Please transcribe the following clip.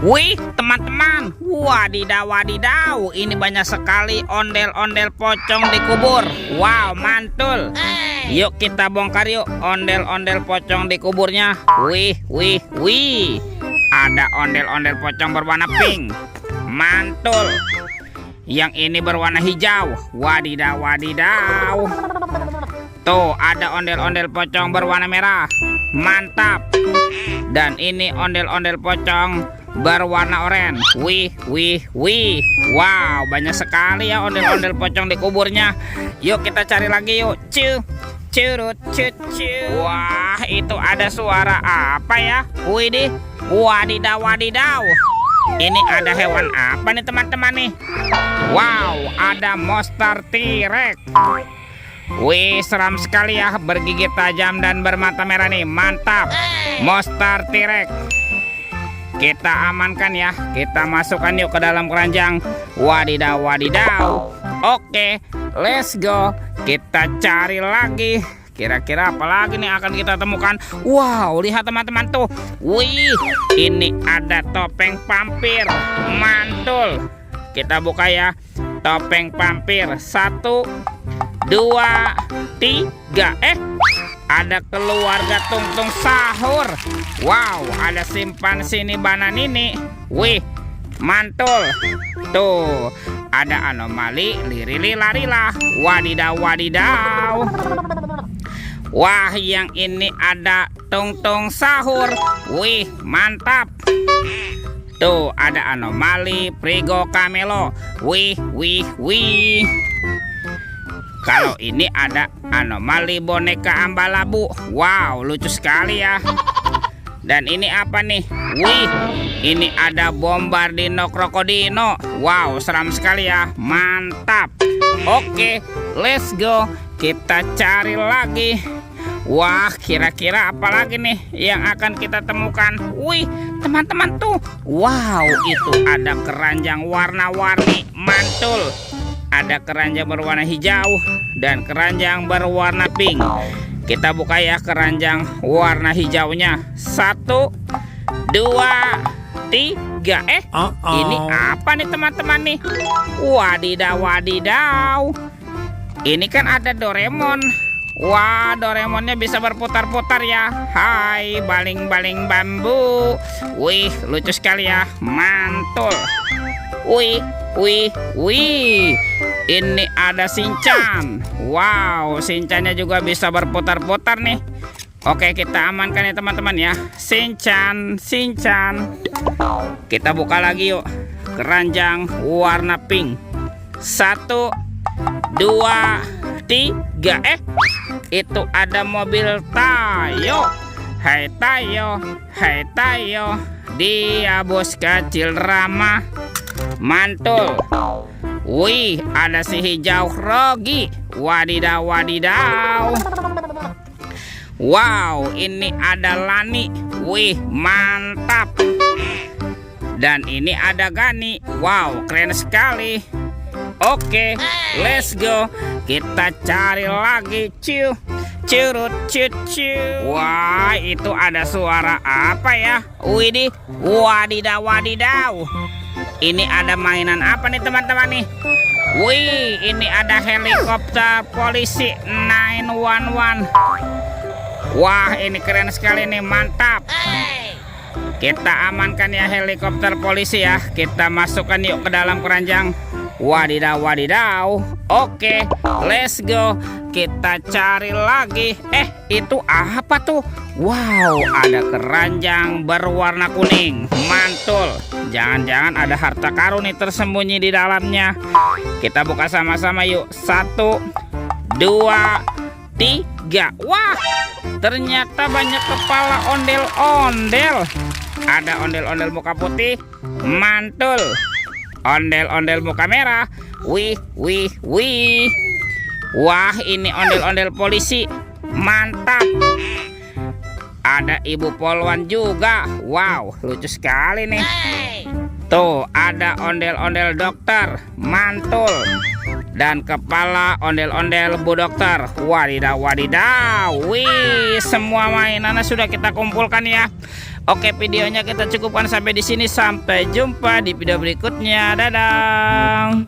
Wih, teman-teman, wadidaw, wadidaw, ini banyak sekali ondel-ondel pocong di kubur. Wow, mantul. Yuk kita bongkar yuk ondel-ondel pocong di kuburnya. Wih, wih, wih. Ada ondel-ondel pocong berwarna pink. Mantul. Yang ini berwarna hijau. Wadidaw, wadidaw. Tuh, ada ondel-ondel pocong berwarna merah. Mantap. Dan ini ondel-ondel pocong berwarna oranye. Wih, wih, wih. Wow, banyak sekali ya ondel-ondel pocong di kuburnya. Yuk kita cari lagi yuk. Curut, cucu. Wah, itu ada suara apa ya? Widih, wadidaw, wadidaw. Ini ada hewan apa nih teman-teman nih? Wow, ada monster T-Rex. Wih, seram sekali ya, bergigi tajam dan bermata merah nih. Mantap, monster T-Rex. Kita amankan ya, kita masukkan yuk ke dalam keranjang. Wadidaw, wadidaw. Oke, let's go. Kita cari lagi. Kira-kira apa lagi nih akan kita temukan? Wow, lihat teman-teman tuh. Wih, ini ada topeng vampir. Mantul. Kita buka ya. Topeng vampir. 1, 2, 3. Ada keluarga Tungtung Sahur. Wow, ada simpansi Bananini. Wih, mantul. Tuh, ada anomali Lirili-Larila. Wadidaw, wadidaw. Wah, yang ini ada Tungtung Sahur. Wih, mantap. Tuh, ada anomali Prigo Camelo. Wih, wih, wih. Kalau ini ada anomali boneka Ambalabu. Wow, lucu sekali ya. Dan ini apa nih? Wih, ini ada Bombardino Krokodino. Wow, seram sekali ya. Mantap. Oke, let's go. Kita cari lagi. Wah, kira-kira apa lagi nih yang akan kita temukan? Wih, teman-teman tuh. Wow, itu ada keranjang warna-warni. Mantul. Ada keranjang berwarna hijau dan keranjang berwarna pink. Kita buka ya keranjang warna hijaunya. 1, 2, 3. Ini apa nih teman-teman nih? Wadidaw, wadidaw. Ini kan ada Doraemon. Wah, Doraemonnya bisa berputar-putar ya. Hai, baling-baling bambu. Wih, lucu sekali ya. Mantul. Wih, wih, wih. Ini ada Shinchan. Wow, Shinchannya juga bisa berputar-putar nih. Oke, kita amankan ya teman-teman ya. Shinchan, Shinchan. Kita buka lagi yuk keranjang warna pink. 1, 2, 3. Itu ada mobil Tayo. Hai Tayo, hai Tayo. Dia bos kecil ramah. Mantul. Wih, ada si hijau Rogi. Wadidaw, wadidaw. Wow, ini ada Lani. Wih, mantap. Dan ini ada Gani. Wow, keren sekali. Oke, let's go. Kita cari lagi. Curut, cucu. Wah, itu ada suara apa ya? Widih, wadidaw, wadidaw. Ini ada mainan apa nih teman-teman nih? Wih, ini ada helikopter polisi 911. Wah, ini keren sekali nih, mantap. Kita amankan ya helikopter polisi ya. Kita masukkan yuk ke dalam keranjang. Wadidaw, wadidaw. Oke, let's go. Kita cari lagi. Itu apa tuh? Wow, ada keranjang berwarna kuning. Mantul. Jangan-jangan ada harta karun nih tersembunyi di dalamnya. Kita buka sama-sama yuk. 1, 2, 3. Wah, ternyata banyak kepala ondel-ondel. Ada ondel-ondel muka putih. Mantul. Ondel-ondel muka merah. Wih, wih, wih. Wah, ini ondel-ondel polisi. Mantap. Ada ibu polwan juga. Wow, lucu sekali nih. Tuh, ada ondel-ondel dokter. Mantul. Dan kepala ondel-ondel Bu Dokter. Wadidaw, wadidaw. Wih, semua mainannya sudah kita kumpulkan ya. Oke, videonya kita cukupkan sampai di sini. Sampai jumpa di video berikutnya. Dadah.